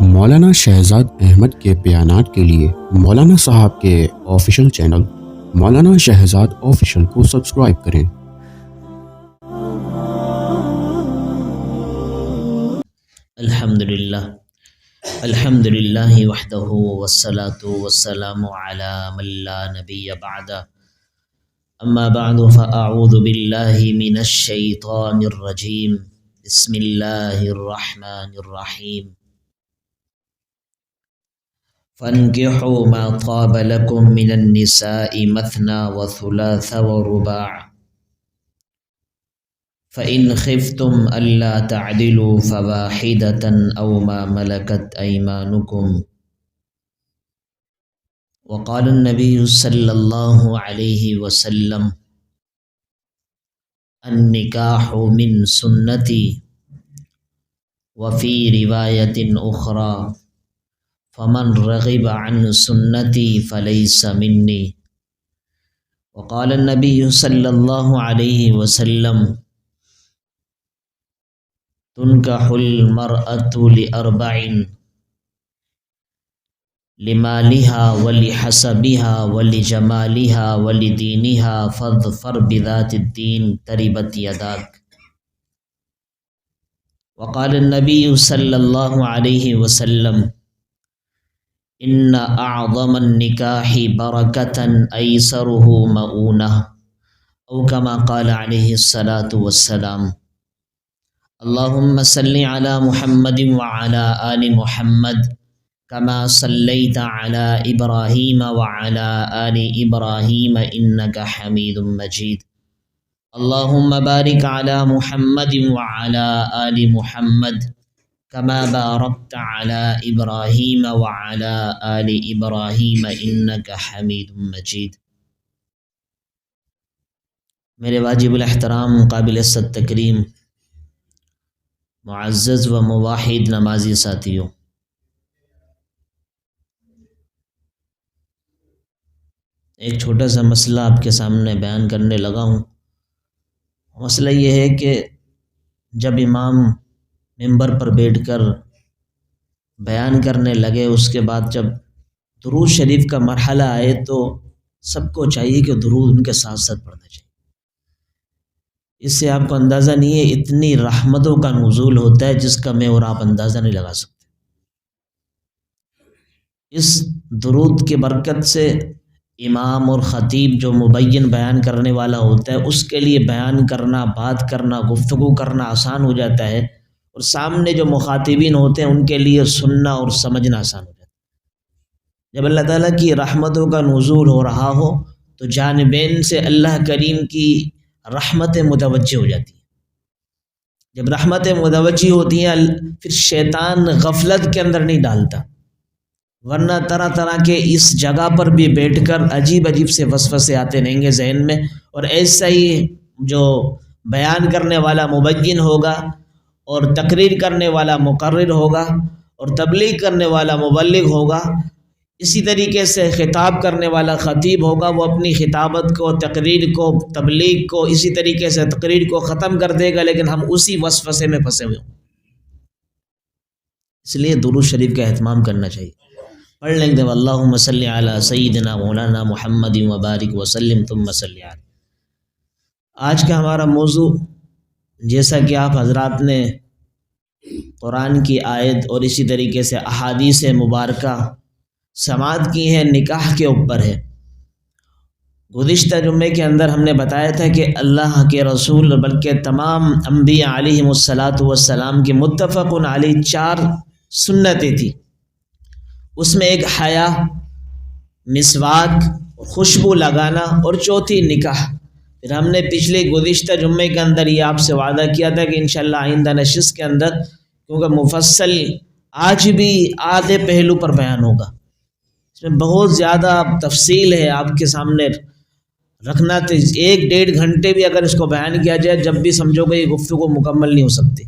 مولانا شہزاد احمد کے بیانات کے لیے مولانا صاحب کے آفیشیل چینل مولانا شہزاد آفیشیل کو سبسکرائب کریں۔ الحمدللہ وحدہ والصلاة والسلام علی من لا نبی بعدہ، اما بعد فاعوذ باللہ من الشیطان الرجیم، بسم اللہ الرحمن الرحیم۔ فانکحوا ما طاب لکم من النساء مثنى وثلاث ورباع فإن خفتم ألا تعدلوا فواحدة أو ما ملكت أيمانكم۔ وقال النبي صلى الله عليه وسلم: النكاح من سنتي، وفي رواية أخرى: فمن رغب عن سنتي فليس مني۔ وقال النبي صلى الله عليه وسلم: تنكح المرأة لأربع: لمالها ولحسبها ولجمالها ولدينها فاظفر بذات الدين تربت يداك۔ وقال النبي صلى الله عليه وسلم: ان اعظم النکاح برکة ایسره مؤونہ، او کما قال علیہ الصلاة والسلام۔ اللہم صل علی محمد وعلی آل محمد کما صلیت علی ابراہیم وعلی آل ابراہیم انک حمید مجید۔ اللہم بارک علی محمد وعلی آل محمد کما بارکت علی ابراہیم وعلی آل ابراہیم انک حمید مجید۔ میرے واجب الاحترام، قابل عزت تکریم، معزز و مواحد نمازی ساتھیوں، ایک چھوٹا سا مسئلہ آپ کے سامنے بیان کرنے لگا ہوں۔ مسئلہ یہ ہے کہ جب امام ممبر پر بیٹھ کر بیان کرنے لگے، اس کے بعد جب درود شریف کا مرحلہ آئے تو سب کو چاہیے کہ درود ان کے ساتھ ساتھ پڑھنا چاہیے۔ اس سے آپ کو اندازہ نہیں ہے اتنی رحمتوں کا نزول ہوتا ہے جس کا میں اور آپ اندازہ نہیں لگا سکتے۔ اس درود کی برکت سے امام اور خطیب جو مبین بیان کرنے والا ہوتا ہے اس کے لیے بیان کرنا، بات کرنا، گفتگو کرنا آسان ہو جاتا ہے، اور سامنے جو مخاطبین ہوتے ہیں ان کے لیے سننا اور سمجھنا آسان ہو جاتا ہے۔ جب اللہ تعالیٰ کی رحمتوں کا نزول ہو رہا ہو تو جانبین سے اللہ کریم کی رحمتیں متوجہ ہو جاتی ہیں۔ جب رحمتیں متوجہ ہوتی ہیں پھر شیطان غفلت کے اندر نہیں ڈالتا، ورنہ طرح طرح کے اس جگہ پر بھی بیٹھ کر عجیب عجیب سے وسوسے آتے رہیں گے ذہن میں، اور ایسا ہی جو بیان کرنے والا مبین ہوگا اور تقریر کرنے والا مقرر ہوگا اور تبلیغ کرنے والا مبلغ ہوگا، اسی طریقے سے خطاب کرنے والا خطیب ہوگا، وہ اپنی خطابت کو، تقریر کو، تبلیغ کو اسی طریقے سے تقریر کو ختم کر دے گا، لیکن ہم اسی وسوسے میں پھنسے ہوئے ہوں۔ اس لیے درود شریف کا اہتمام کرنا چاہیے۔ پڑھ لیں گے اللہم صلی علی سیدنا مولانا محمد وبارک وسلم ثم صلی علی۔ آج کا ہمارا موضوع، جیسا کہ آپ حضرات نے قرآن کی آیت اور اسی طریقے سے احادیث مبارکہ سماعت کی ہیں، نکاح کے اوپر ہے۔ گزشتہ جمعے کے اندر ہم نے بتایا تھا کہ اللہ کے رسول بلکہ تمام انبیاء علیہم السلام کی متفق علیہ 4 سنتیں تھیں۔ اس میں ایک حیا، مسواک، خوشبو لگانا، اور چوتھی نکاح۔ پھر ہم نے پچھلے گزشتہ جمعے کے اندر یہ آپ سے وعدہ کیا تھا کہ انشاءاللہ آئندہ نشست کے اندر، کیونکہ مفصل آج بھی آدھے پہلو پر بیان ہوگا، اس میں بہت زیادہ تفصیل ہے آپ کے سامنے رکھنا، تو 1-1.5 گھنٹے بھی اگر اس کو بیان کیا جائے جب بھی سمجھو کہ یہ گفتگو مکمل نہیں ہو سکتی،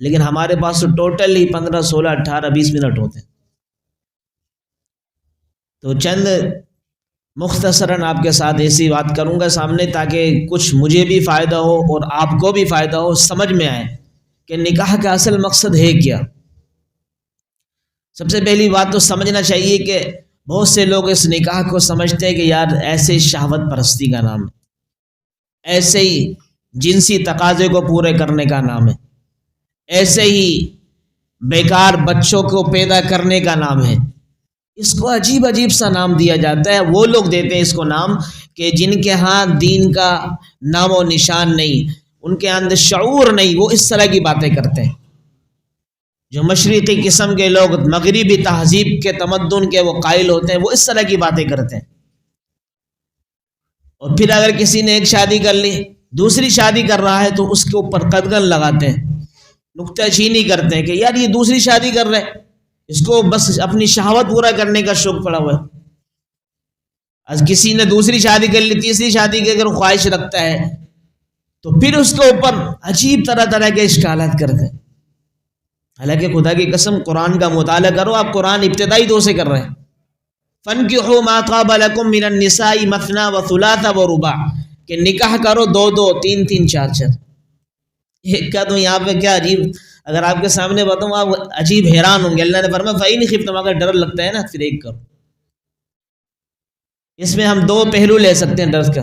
لیکن ہمارے پاس تو ٹوٹل ہی 15، 16، 18، 20 منٹ ہوتے ہیں۔ تو چند مختصراً آپ کے ساتھ ایسی بات کروں گا سامنے تاکہ کچھ مجھے بھی فائدہ ہو اور آپ کو بھی فائدہ ہو، سمجھ میں آئے کہ نکاح کا اصل مقصد ہے کیا۔ سب سے پہلی بات تو سمجھنا چاہیے کہ بہت سے لوگ اس نکاح کو سمجھتے ہیں کہ یار ایسے شہوت پرستی کا نام ہے، ایسے ہی جنسی تقاضے کو پورے کرنے کا نام ہے، ایسے ہی بیکار بچوں کو پیدا کرنے کا نام ہے۔ اس کو عجیب عجیب سا نام دیا جاتا ہے، وہ لوگ دیتے ہیں اس کو نام کہ جن کے ہاں دین کا نام و نشان نہیں، ان کے اندر شعور نہیں، وہ اس طرح کی باتیں کرتے ہیں۔ جو مشرقی قسم کے لوگ مغربی تہذیب کے تمدن کے وہ قائل ہوتے ہیں، وہ اس طرح کی باتیں کرتے ہیں۔ اور پھر اگر کسی نے ایک شادی کر لی، دوسری شادی کر رہا ہے تو اس کے اوپر قدغن لگاتے ہیں، نکتہ چینی کرتے ہیں کہ یار یہ دوسری شادی کر رہے، اس کو بس اپنی شہوت پورا کرنے کا شوق پڑا ہوا ہے۔ آج کسی نے دوسری شادی کر لی، تیسری شادی کی اگر خواہش رکھتا ہے تو پھر اس کے اوپر عجیب طرح طرح کے اشکالات کرتے ہیں۔ حالانکہ خدا کی قسم قرآن کا مطالعہ کرو، آپ قرآن ابتدائی دور سے کر رہے ہیں۔ فَانْكِحُوا مَا طَابَ لَكُم مِّنَ النِّسَاءِ مَثْنَىٰ وَثُلَاثَ وَرُبَاعَ، کہ نکاح کرو دو دو تین تین چار چار۔ ایک کا تو یہاں پہ کیا عجیب، اگر آپ کے سامنے بتاؤں آپ عجیب حیران ہوں گے۔ اللہ نے فرمایا فَإِنْ خِفْتُمْ، اگر ڈر لگتا ہے نا پھر ایک کرو۔ اس میں ہم دو پہلو لے سکتے ہیں ڈر کا۔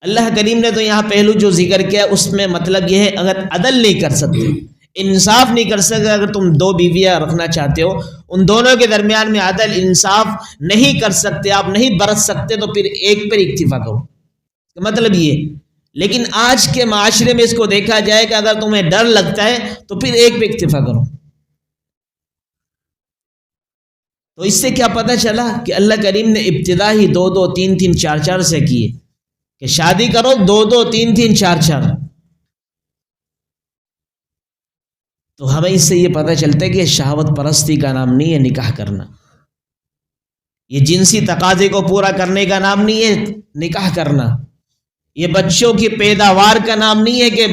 اللہ کریم نے تو یہاں پہلو جو ذکر کیا اس میں مطلب یہ ہے اگر عدل نہیں کر سکتے، انصاف نہیں کر سکتے، اگر تم دو بیویاں رکھنا چاہتے ہو، ان دونوں کے درمیان میں عدل انصاف نہیں کر سکتے، آپ نہیں برت سکتے، تو پھر ایک پر اکتفا کرو، مطلب یہ۔ لیکن آج کے معاشرے میں اس کو دیکھا جائے کہ اگر تمہیں ڈر لگتا ہے تو پھر ایک پہ اکتفا کرو۔ تو اس سے کیا پتہ چلا کہ اللہ کریم نے ابتدا ہی دو دو تین تین چار چار سے کیے کہ شادی کرو دو دو تین تین چار چار۔ تو ہمیں اس سے یہ پتہ چلتا ہے کہ شہوت پرستی کا نام نہیں ہے نکاح کرنا، یہ جنسی تقاضے کو پورا کرنے کا نام نہیں ہے نکاح کرنا، یہ بچوں کی پیداوار کا نام نہیں ہے کہ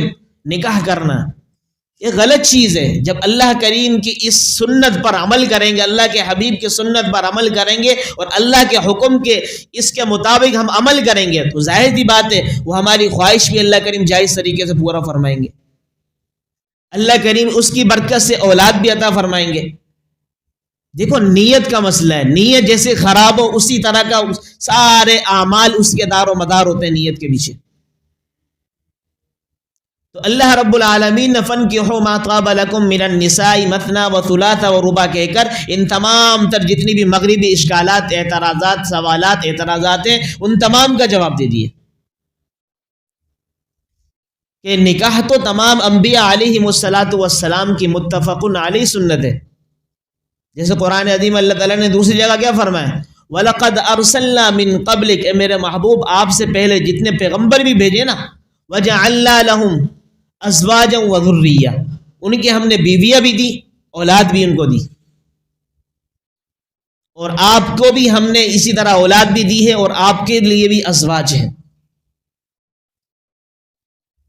نکاح کرنا۔ یہ غلط چیز ہے۔ جب اللہ کریم کی اس سنت پر عمل کریں گے، اللہ کے حبیب کی سنت پر عمل کریں گے اور اللہ کے حکم کے اس کے مطابق ہم عمل کریں گے تو ظاہر سی بات ہے وہ ہماری خواہش بھی اللہ کریم جائز طریقے سے پورا فرمائیں گے۔ اللہ کریم اس کی برکت سے اولاد بھی عطا فرمائیں گے۔ دیکھو نیت کا مسئلہ ہے، نیت جیسے خراب ہو اسی طرح کا سارے اعمال اس کے دار و مدار ہوتے ہیں نیت کے پیچھے۔ تو اللہ رب العالمین نے فَانْكِحُوا مَا طَابَ لَكُم مِّنَ النِّسَاءِ مَثْنَىٰ وَثُلَاثَ وَرُبَاعَ کہہ کر ان تمام تر جتنی بھی مغربی اشکالات، اعتراضات، سوالات، اعتراضات ہیں ان تمام کا جواب دے دیے کہ نکاح تو تمام انبیاء علیہم السلام کی متفقن علیہ سنت ہے۔ جیسے قرآن عظیم اللہ تعالیٰ نے دوسری جگہ کیا فرمایا، وَلَقَدْ أَرْسَلْنَا مِن قَبْلِكَ، اے میرے محبوب آپ سے پہلے جتنے پیغمبر بھی بھیجے نا، وَجَعَلْنَا لَهُمْ أَزْوَاجًا وَذُرِّيَّةً، ان کی ہم نے بیویاں بھی دی، اولاد بھی ان کو دی، اور آپ کو بھی ہم نے اسی طرح اولاد بھی دی ہے اور آپ کے لیے بھی ازواج ہیں۔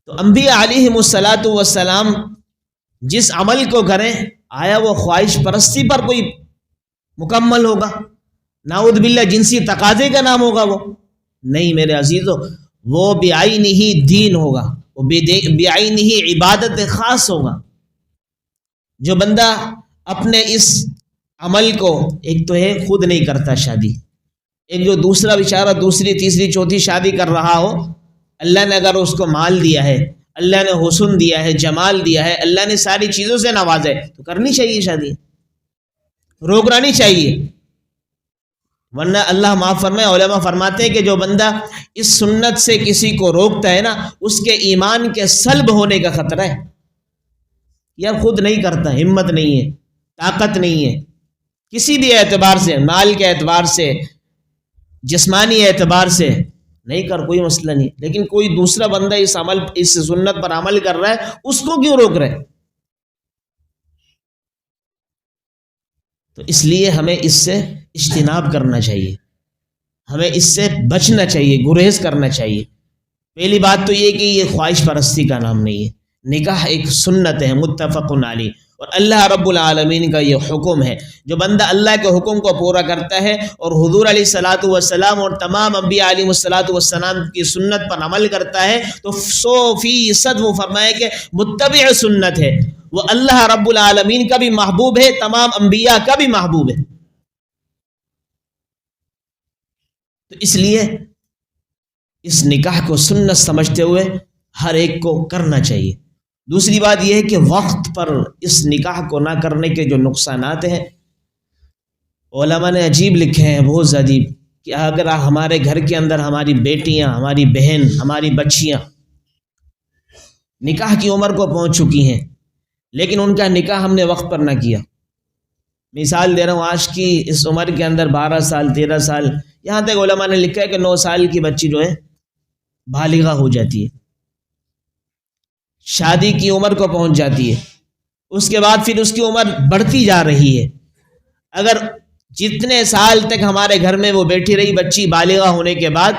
تو انبیاء علیہم السلام جس عمل کو کریں آیا وہ خواہش پرستی پر کوئی مکمل ہوگا؟ نعوذ باللہ جنسی تقاضے کا نام ہوگا وہ؟ نہیں میرے عزیزو، وہ بعینہ ہی دین ہوگا، وہ بعینہ ہی عبادت خاص ہوگا۔ جو بندہ اپنے اس عمل کو، ایک تو ہے خود نہیں کرتا شادی، ایک جو دوسرا بیچارہ دوسری تیسری چوتھی شادی کر رہا ہو، اللہ نے اگر اس کو مال دیا ہے، اللہ نے حسن دیا ہے، جمال دیا ہے، اللہ نے ساری چیزوں سے نوازا ہے تو کرنی چاہیے شادی، روکنا نہیں چاہیے۔ ورنہ اللہ معاف فرمائے، علماء فرماتے ہیں کہ جو بندہ اس سنت سے کسی کو روکتا ہے نا، اس کے ایمان کے سلب ہونے کا خطرہ ہے۔ یا خود نہیں کرتا، ہمت نہیں ہے، طاقت نہیں ہے، کسی بھی اعتبار سے، مال کے اعتبار سے، جسمانی اعتبار سے نہیں کر، کوئی مسئلہ نہیں، لیکن کوئی دوسرا بندہ اس سنت پر عمل کر رہا ہے، اس کو کیوں روک رہے؟ تو اس لیے ہمیں اس سے اجتناب کرنا چاہیے، ہمیں اس سے بچنا چاہیے، گریز کرنا چاہیے۔ پہلی بات تو یہ کہ یہ خواہش پرستی کا نام نہیں ہے، نکاح ایک سنت ہے متفقن علیہ، اور اللہ رب العالمین کا یہ حکم ہے۔ جو بندہ اللہ کے حکم کو پورا کرتا ہے اور حضور علیہ الصلوۃ والسلام اور تمام انبیاء علیہ الصلوۃ والسلام کی سنت پر عمل کرتا ہے تو 100% وہ فرمائے کہ متبع سنت ہے، وہ اللہ رب العالمین کا بھی محبوب ہے، تمام انبیاء کا بھی محبوب ہے. تو اس لیے اس نکاح کو سنت سمجھتے ہوئے ہر ایک کو کرنا چاہیے. دوسری بات یہ ہے کہ وقت پر اس نکاح کو نہ کرنے کے جو نقصانات ہیں علماء نے عجیب لکھے ہیں، بہت عجیب، کہ اگر ہمارے گھر کے اندر ہماری بیٹیاں، ہماری بہن، ہماری بچیاں نکاح کی عمر کو پہنچ چکی ہیں لیکن ان کا نکاح ہم نے وقت پر نہ کیا. مثال دے رہا ہوں، آج کی اس عمر کے اندر 12 سال 13 سال، یہاں تک علماء نے لکھا ہے کہ 9 سال کی بچی جو ہے بالغہ ہو جاتی ہے، شادی کی عمر کو پہنچ جاتی ہے، اس کے بعد پھر اس کی عمر بڑھتی جا رہی ہے. اگر جتنے سال تک ہمارے گھر میں وہ بیٹھی رہی بچی بالغہ ہونے کے بعد،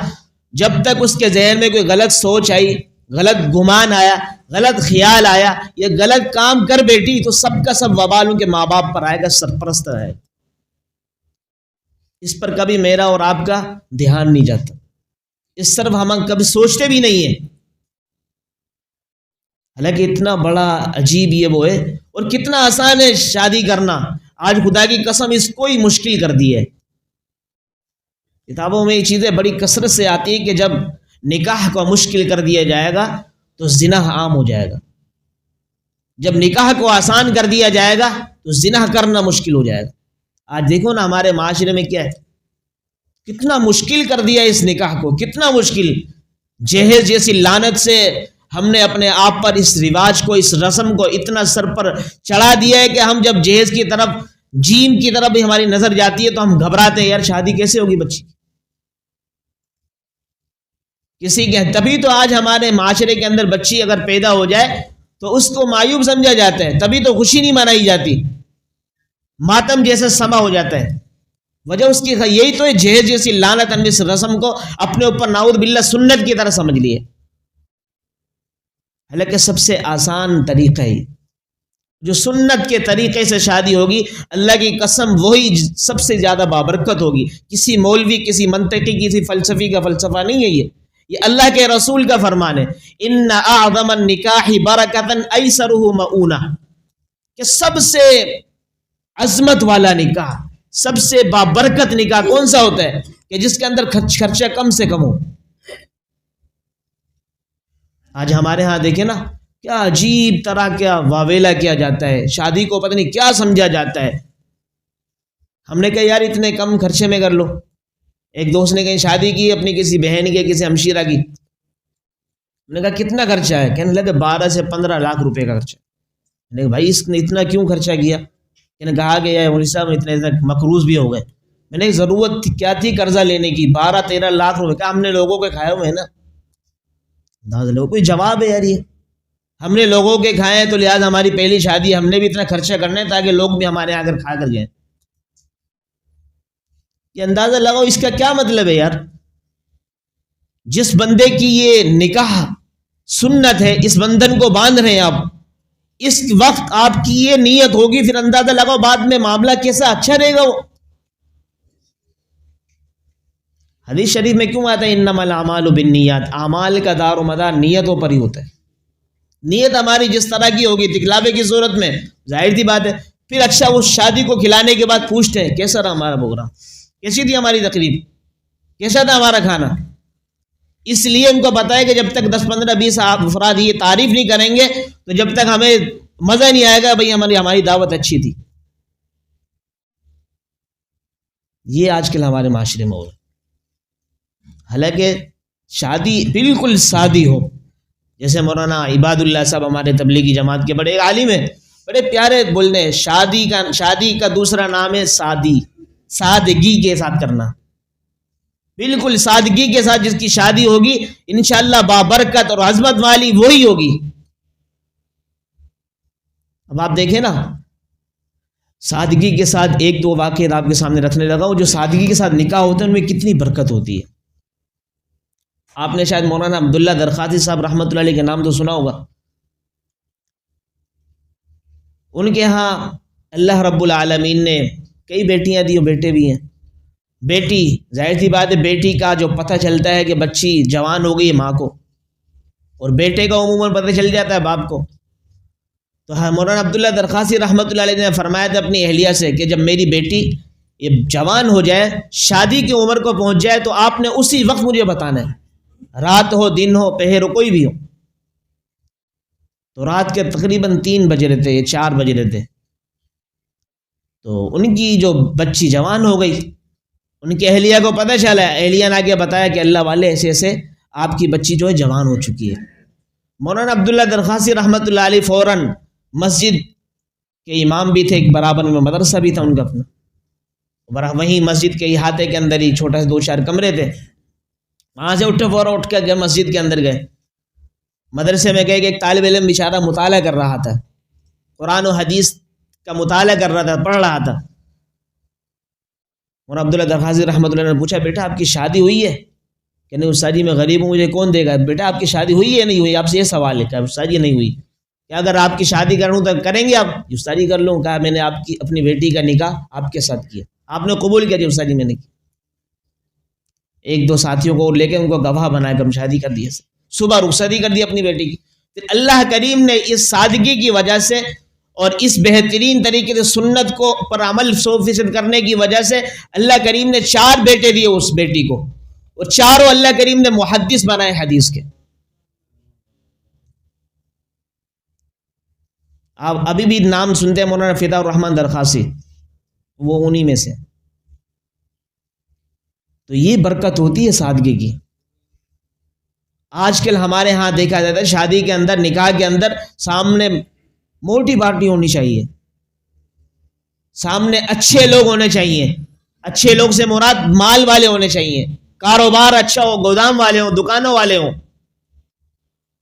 جب تک اس کے ذہن میں کوئی غلط سوچ آئی، غلط گمان آیا، غلط خیال آیا، یا غلط کام کر بیٹھی، تو سب کا سب وبال ان کے ماں باپ پر آئے گا، سرپرست آئے گا. اس پر کبھی میرا اور آپ کا دھیان نہیں جاتا، اس طرف ہم کبھی سوچتے بھی نہیں ہیں. حالانکہ اتنا بڑا عجیب یہ وہ ہے، اور کتنا آسان ہے شادی کرنا. آج خدا کی قسم اس کو ہی مشکل کر دی ہے. کتابوں میں یہ چیزیں بڑی کثرت سے آتی ہیں کہ جب نکاح کو مشکل کر دیا جائے گا تو زنا عام ہو جائے گا، جب نکاح کو آسان کر دیا جائے گا تو زنا کرنا مشکل ہو جائے گا. آج دیکھو نا ہمارے معاشرے میں کیا ہے، کتنا مشکل کر دیا اس نکاح کو، کتنا مشکل. جہیز جیسی لعنت سے ہم نے اپنے آپ پر اس رواج کو، اس رسم کو اتنا سر پر چڑھا دیا ہے کہ ہم جب جہیز کی طرف، جیم کی طرف بھی ہماری نظر جاتی ہے تو ہم گھبراتے ہیں، یار شادی کیسے ہوگی بچی کسی کے. تبھی تو آج ہمارے معاشرے کے اندر بچی اگر پیدا ہو جائے تو اس کو معیوب سمجھا جاتا ہے، تبھی تو خوشی نہیں منائی جاتی، ماتم جیسا سما ہو جاتا ہے. وجہ اس کی یہی تو ہے، جہیز جیسی لعنت ہم اس رسم کو اپنے اوپر نعوذ باللہ سنت کی طرح سمجھ لیے. حالانکہ سب سے آسان طریقہ ہے جو سنت کے طریقے سے شادی ہوگی، اللہ کی قسم وہی سب سے زیادہ بابرکت ہوگی. کسی مولوی، کسی منطقی، کسی فلسفی کا فلسفہ نہیں ہے، یہ اللہ کے رسول کا فرمان ہے. ان اعظم النکاح برکۃ ایسرہ مؤونہ، کہ سب سے عظمت والا نکاح، سب سے بابرکت نکاح کون سا ہوتا ہے؟ کہ جس کے اندر خرچہ کم سے کم ہو. آج ہمارے ہاں دیکھیں نا، کیا عجیب طرح کیا واویلا کیا جاتا ہے، شادی کو پتہ نہیں کیا سمجھا جاتا ہے. ہم نے کہا یار اتنے کم خرچے میں کر لو. ایک دوست نے کہیں شادی کی اپنی کسی بہن کی، کسی ہمشیرہ کی. ہم نے کہا کتنا خرچہ ہے؟ کہنے لگے 12 سے 15 لاکھ روپے کا خرچہ. میں نے کہا بھائی اس نے اتنا کیوں خرچہ کیا؟ کہ نے کہا کہ یار مولوی صاحب اتنے مقروض بھی ہو گئے. میں نے ضرورت کیا تھی قرضہ لینے کی؟ 12-13 لاکھ روپے کا ہم نے لوگوں کے کھائے ہوئے ہیں نا. کوئی جواب ہے یار؟ یہ ہم نے لوگوں کے کھائے ہیں تو لہٰذا ہماری پہلی شادی، ہم نے بھی اتنا خرچہ کرنا ہے تاکہ لوگ بھی ہمارے آ کر کھا کر جائیں. یہ اندازہ لگاؤ اس کا کیا مطلب ہے یار. جس بندے کی یہ نکاح سنت ہے، اس بندھن کو باندھ رہے ہیں آپ، اس وقت آپ کی یہ نیت ہوگی، پھر اندازہ لگاؤ بعد میں معاملہ کیسا اچھا رہے گا. وہ حدیث شریف میں کیوں آتا ہے انما الاعمال بالنیات؟ اعمال کا دار و مدار نیتوں پر ہی ہوتا ہے. نیت ہماری جس طرح کی ہوگی، دکھلاوے کی صورت میں ظاہر سی بات ہے. پھر اچھا اس شادی کو کھلانے کے بعد پوچھتے ہیں کیسا رہا ہمارا پروگرام، کیسی تھی ہماری تقریب، کیسا تھا ہمارا کھانا. اس لیے ان کو پتا ہے کہ جب تک 10-15-20 افراد یہ تعریف نہیں کریں گے تو جب تک ہمیں مزہ نہیں آئے گا بھئی ہماری دعوت اچھی تھی. یہ آج کل ہمارے معاشرے میں ہو رہا ہے. حالانکہ شادی بالکل سادی ہو، جیسے مولانا عباد اللہ صاحب ہمارے تبلیغی جماعت کے بڑے عالم ہیں، بڑے پیارے بولنے ہیں، شادی کا دوسرا نام ہے سادی، سادگی کے ساتھ کرنا. بالکل سادگی کے ساتھ جس کی شادی ہوگی انشاءاللہ بابرکت اور عظمت والی وہی ہوگی. اب آپ دیکھیں نا، سادگی کے ساتھ ایک دو واقعات آپ کے سامنے رکھنے لگا ہوں. جو سادگی کے ساتھ نکاح ہوتے ہیں ان میں کتنی برکت ہوتی ہے. آپ نے شاید مولانا عبداللہ درخاتی صاحب رحمۃ اللہ علیہ کے نام تو سنا ہوگا. ان کے ہاں اللہ رب العالمین نے کئی بیٹیاں دی اور بیٹے بھی ہیں. بیٹی ظاہر سی بات ہے، بیٹی کا جو پتہ چلتا ہے کہ بچی جوان ہو گئی ہے ماں کو، اور بیٹے کا عموماً پتہ چل جاتا ہے باپ کو. تو مولانا عبداللہ درخاسی رحمۃ اللہ علیہ نے فرمایا تھا اپنی اہلیہ سے کہ جب میری بیٹی یہ جوان ہو جائے، شادی کی عمر کو پہنچ جائے، تو آپ نے اسی وقت مجھے بتانا ہے، رات ہو دن ہو پہر ہو کوئی بھی ہو۔ تو رات کے تقریباً 3 بج رہے تھے یا 4 بج رہے تھے، تو ان کی جو بچی جوان ہو گئی، ان کی اہلیہ کو پتہ چلا، اہلیہ نے آگے بتایا کہ اللہ والے ایسے ایسے آپ کی بچی جو ہے جوان ہو چکی ہے۔ مولانا عبداللہ درخاسی رحمۃ اللہ علیہ فوراً مسجد کے امام بھی تھے، ایک برابر میں مدرسہ بھی تھا ان کا اپنا، وہیں مسجد کے احاطے کے اندر ہی چھوٹا سے 2-4 کمرے تھے، وہاں سے فوراً اٹھ کر مسجد کے اندر گئے، مدرسے میں گئے کہ ایک طالب علم بیچارہ مطالعہ کر رہا تھا، قرآن و حدیث کا مطالعہ کر رہا تھا، پڑھ رہا تھا۔ مولانا عبداللہ درخاسی رحمۃ اللہ نے پوچھا بیٹا آپ کی شادی ہوئی ہے؟ کہ نہیں استاد جی میں غریب ہوں، مجھے کون دے گا؟ بیٹا آپ کی شادی ہوئی ہے نہیں ہوئی؟ آپ سے یہ سوال ہے کہ استاد جی نہیں ہوئی، کہ اگر آپ کی شادی کروں تو کریں گے آپ؟ استاد جی کر لوں۔ کہا میں نے آپ کی اپنی بیٹی کا نکاح آپ کے ساتھ کیا، آپ نے قبول کیا؟ جی استاد جی میں نے کیا۔ 1-2 ساتھیوں کو لے کے ان کو گواہ بنا کر شادی کر دی، صبح رخصتی کر دی اپنی بیٹی کی۔ پھر اللہ کریم نے اس سادگی کی وجہ سے اور اس بہترین طریقے سے سنت کو پر عمل 100% کرنے کی وجہ سے اللہ کریم نے 4 بیٹے دیے اس بیٹی کو، اور چاروں اللہ کریم نے محدث بنائے حدیث کے۔ آپ ابھی بھی نام سنتے ہیں مولانا فدا الرحمن درخاسی، وہ انہی میں سے۔ تو یہ برکت ہوتی ہے سادگی کی۔ آج کل ہمارے ہاں دیکھا جاتا ہے شادی کے اندر، نکاح کے اندر سامنے موٹی پارٹی ہونی چاہیے، سامنے اچھے لوگ ہونے چاہیے۔ اچھے لوگ سے مراد مال والے ہونے چاہیے، کاروبار اچھا ہو، گودام والے ہوں، دکانوں والے ہوں۔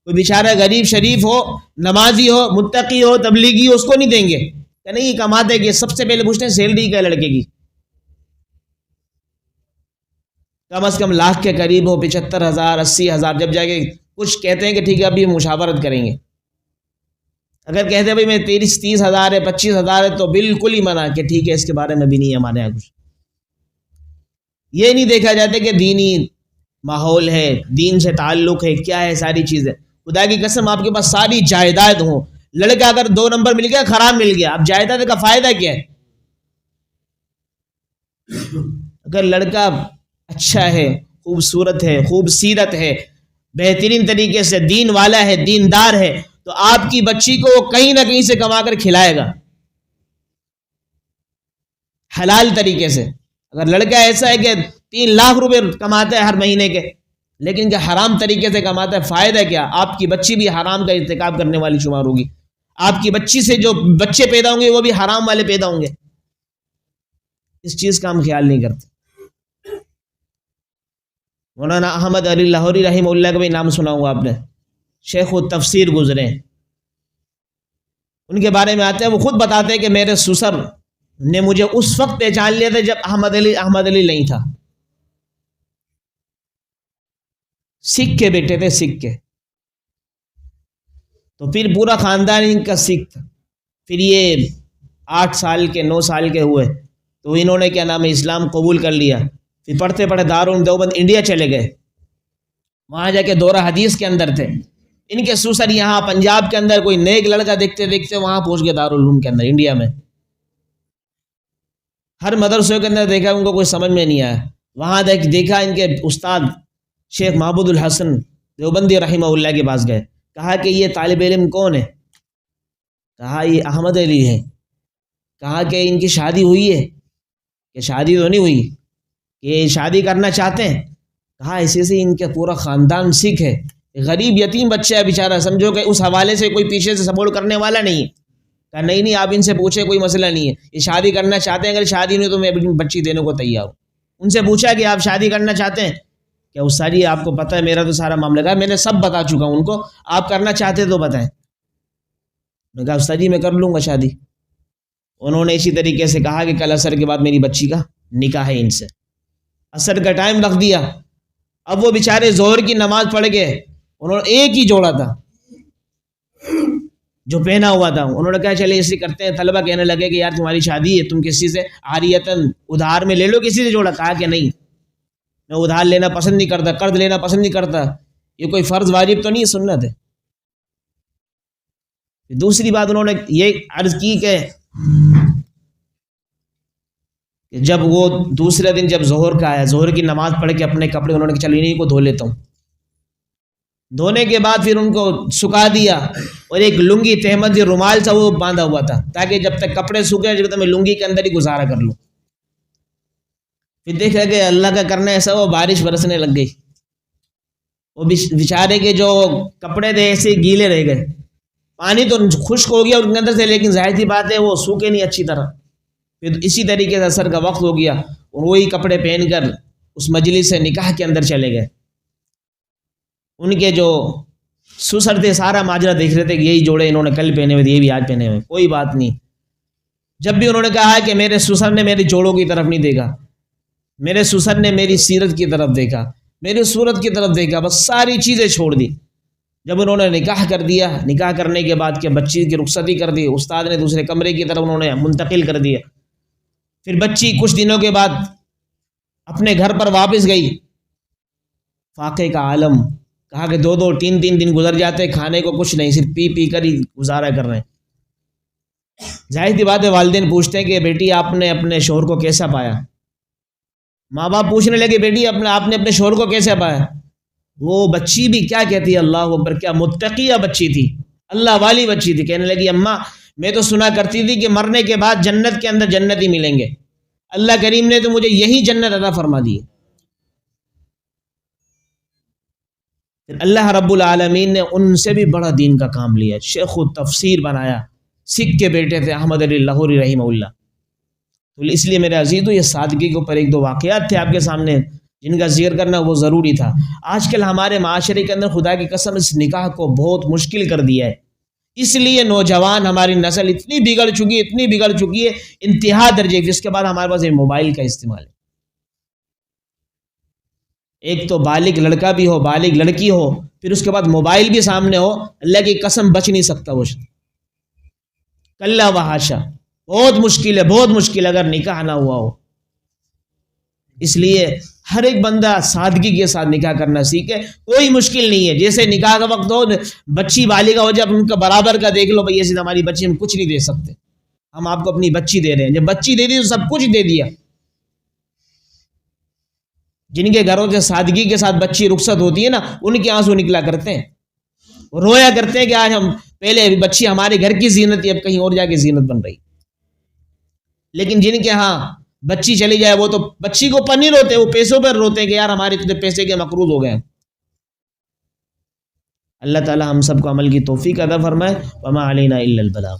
کوئی بیچارہ غریب شریف ہو، نمازی ہو، متقی ہو، تبلیغی ہو، اس کو نہیں دیں گے کہ نہیں کماتے کہ سب سے پہلے پوچھتے ہیں سیلری کا لڑکے کی، کم از کم لاکھ کے قریب ہو، 75,000 80,000، جب جا کے کچھ کہتے ہیں کہ ٹھیک ہے ابھی مشاورت کریں گے۔ اگر کہتے ہیں بھائی میں 30,000 ہے 25,000 ہے تو بالکل ہی منع کہ ٹھیک ہے اس کے بارے میں بھی نہیں ہے ہمارے یہاں کچھ۔ یہ نہیں دیکھا جاتا کہ دینی ماحول ہے، دین سے تعلق ہے، کیا ہے ساری چیزیں۔ خدا کی قسم آپ کے پاس ساری جائیداد ہوں، لڑکا اگر 2 نمبر مل گیا خراب مل گیا، اب جائیداد کا فائدہ کیا ہے؟ اگر لڑکا اچھا ہے، خوبصورت ہے، خوب سیرت ہے، بہترین طریقے سے دین والا ہے، دیندار ہے، تو آپ کی بچی کو وہ کہیں نہ کہیں سے کما کر کھلائے گا حلال طریقے سے۔ اگر لڑکا ایسا ہے کہ 3 لاکھ روپے کماتا ہے ہر مہینے کے، لیکن کہ حرام طریقے سے کماتا ہے، فائدہ کیا؟ آپ کی بچی بھی حرام کا ارتکاب کرنے والی شمار ہوگی، آپ کی بچی سے جو بچے پیدا ہوں گے وہ بھی حرام والے پیدا ہوں گے۔ اس چیز کا ہم خیال نہیں کرتے۔ مولانا احمد علی لاہوری رحمہ اللہ کا بھی نام سنا ہوا آپ نے، شیخ التفسیر گزرے، ان کے بارے میں آتے ہیں، وہ خود بتاتے ہیں کہ میرے سسر نے مجھے اس وقت پہچان لیا تھا جب احمد علی نہیں تھا، سکھ کے بیٹے تھے، سکھ کے، تو پھر پورا خاندان ان کا سکھ تھا۔ پھر یہ 8 سال کے 9 سال کے ہوئے تو انہوں نے کیا نام ہے اسلام قبول کر لیا۔ پھر پڑھتے پڑھتے دارالعلوم دیوبند انڈیا چلے گئے، وہاں جا کے دورہ حدیث کے اندر تھے۔ ان کے سسر یہاں پنجاب کے اندر کوئی نیک لڑکا دیکھتے دیکھتے وہاں پہنچ گئے دارالعلوم کے اندر انڈیا میں۔ ہر مدرسے کے اندر دیکھا ان کو کوئی سمجھ میں نہیں آیا، وہاں دیکھا ان کے استاد شیخ محمود الحسن دیوبندی رحمہ اللہ کے پاس گئے، کہا کہ یہ طالب علم کون ہے؟ کہا یہ احمد علی ہے۔ کہا کہ ان کی شادی ہوئی ہے؟ کہ شادی تو نہیں ہوئی، کہ شادی کرنا چاہتے ہیں؟ کہا ایسے سے ان کا پورا خاندان سکھ ہے، غریب یتیم بچہ ہے بیچارہ، سمجھو کہ اس حوالے سے کوئی پیچھے سے سپورٹ کرنے والا نہیں ہے۔ کہا نہیں آپ ان سے پوچھیں، کوئی مسئلہ نہیں ہے، یہ شادی کرنا چاہتے ہیں، اگر شادی نہیں تو میں اپنی بچی دینے کو تیار ہوں۔ ان سے پوچھا کہ آپ شادی کرنا چاہتے ہیں؟ کیا استاد جی آپ کو پتہ ہے میرا تو سارا معاملہ ہے، میں نے سب بتا چکا ہوں ان کو، آپ کرنا چاہتے تو بتائیں۔ میں کہا استاد جی میں کر لوں گا شادی۔ انہوں نے اسی طریقے سے کہا کہ کل عصر کے بعد میری بچی کا نکاح ہے ان سے۔ عصر کا ٹائم رکھ دیا، اب وہ بیچارے ظہر کی نماز پڑھ گئے، انہوں نے ایک ہی جوڑا تھا جو پہنا ہوا تھا، انہوں نے کہا چلے اسی کرتے ہیں۔ طلبہ کہنے لگے کہ یار تمہاری شادی ہے، تم کسی سے عاریتاً ادھار میں لے لو کسی سے جوڑا۔ کہا کہ نہیں، میں ادھار لینا پسند نہیں کرتا، قرض لینا پسند نہیں کرتا، یہ کوئی فرض واجب تو نہیں، سنت ہے۔ دوسری بات انہوں نے یہ عرض کی کہ جب وہ دوسرے دن جب ظہر کا آیا، ظہر کی نماز پڑھ کے اپنے کپڑے انہوں نے چل انہیں کو دھو لیتا ہوں، دھونے کے بعد پھر ان کو سکھا دیا اور ایک لنگی تہمت جو رومال تھا وہ باندھا ہوا تھا تاکہ جب تک کپڑے سوکھے جب تک میں لنگی کے اندر ہی گزارا کر لوں. پھر دیکھا کہ اللہ کا کرنا ایسا وہ بارش برسنے لگ گئی، وہ بیچارے کے جو کپڑے تھے ایسے گیلے رہ گئے، پانی تو خشک ہو گیا ان کے اندر سے لیکن ظاہر سی بات ہے وہ سوکھے نہیں اچھی طرح. پھر اسی طریقے سے عصر کا وقت ہو گیا اور وہی کپڑے پہن کر اس مجلس سے نکاح کے اندر چلے گئے. ان کے جو سسر تھے سارا ماجرا دیکھ رہے تھے کہ یہی جوڑے انہوں نے کل پہنے ہوئے تھے، یہ بھی آج پہنے ہوئے، کوئی بات نہیں. جب بھی انہوں نے کہا کہ میرے سسر نے میری جوڑوں کی طرف نہیں دیکھا، میرے سسر نے میری سیرت کی طرف دیکھا، میری صورت کی طرف دیکھا، بس ساری چیزیں چھوڑ دی. جب انہوں نے نکاح کر دیا، نکاح کرنے کے بعد کہ بچی کی رخصتی کر دی، استاد نے دوسرے کمرے کی طرف انہوں نے منتقل کر دیا. پھر بچی کچھ دنوں کے بعد اپنے گھر پر واپس گئی. فاقے کا عالم، کہا کہ 2-3 دن گزر جاتے کھانے کو کچھ نہیں، صرف پی پی کر ہی گزارا کر رہے ہیں. ظاہر سی بات ہے والدین پوچھتے ہیں کہ بیٹی آپ نے اپنے شوہر کو کیسا پایا؟ ماں باپ پوچھنے لگے بیٹی آپ نے اپنے شوہر کو کیسے پایا؟ وہ بچی بھی کیا کہتی ہے، اللہ اکبر، کیا متقیہ بچی تھی، اللہ والی بچی تھی. کہنے لگی اماں میں تو سنا کرتی تھی کہ مرنے کے بعد جنت کے اندر جنتی ملیں گے، اللہ کریم نے تو مجھے یہی جنت عطا فرما دی. پھر اللہ رب العالمین نے ان سے بھی بڑا دین کا کام لیا، شیخ التفسیر بنایا، سکھ کے بیٹے تھے احمد علی لاہوری رحمہ اللہ. تو اس لیے میرے عزیزو یہ سادگی کے اوپر 1-2 واقعات تھے آپ کے سامنے جن کا ذکر کرنا وہ ضروری تھا. آج کل ہمارے معاشرے کے اندر خدا کی قسم اس نکاح کو بہت مشکل کر دیا ہے، اس لیے نوجوان ہماری نسل اتنی بگڑ چکی ہے انتہا درجے کی. اس کے بعد ہمارے پاس موبائل کا استعمال ہے. ایک تو بالغ لڑکا بھی ہو، بالغ لڑکی ہو، پھر اس کے بعد موبائل بھی سامنے ہو، اللہ کی قسم بچ نہیں سکتا وہ. کلا و حاشا، بہت مشکل اگر نکاح نہ ہوا ہو. اس لیے ہر ایک بندہ سادگی کے ساتھ نکاح کرنا سیکھے، کوئی مشکل نہیں ہے. جیسے نکاح کا وقت ہو، بچی بالغہ ہو جب ان کا برابر کا دیکھ لو، بھئی ایسی ہماری بچی ہم کچھ نہیں دے سکتے، ہم آپ کو اپنی بچی دے رہے ہیں. جب بچی دے دی تو سب کچھ دے دیا. جن کے گھروں سے سادگی کے ساتھ بچی رخصت ہوتی ہے نا، ان کے آنسو نکلا کرتے ہیں، رویا کرتے ہیں کہ آج ہم پہلے بچی ہمارے گھر کی زینت تھی، اب کہیں اور جا کے زینت بن رہی. لیکن جن کے ہاں بچی چلی جائے وہ تو بچی کو پر نہیں روتے، وہ پیسوں پر روتے ہیں کہ یار ہمارے تو پیسے کے مقروض ہو گئے. اللہ تعالی ہم سب کو عمل کی توفیق عطا فرمائے. وما علینا الا البلاغ.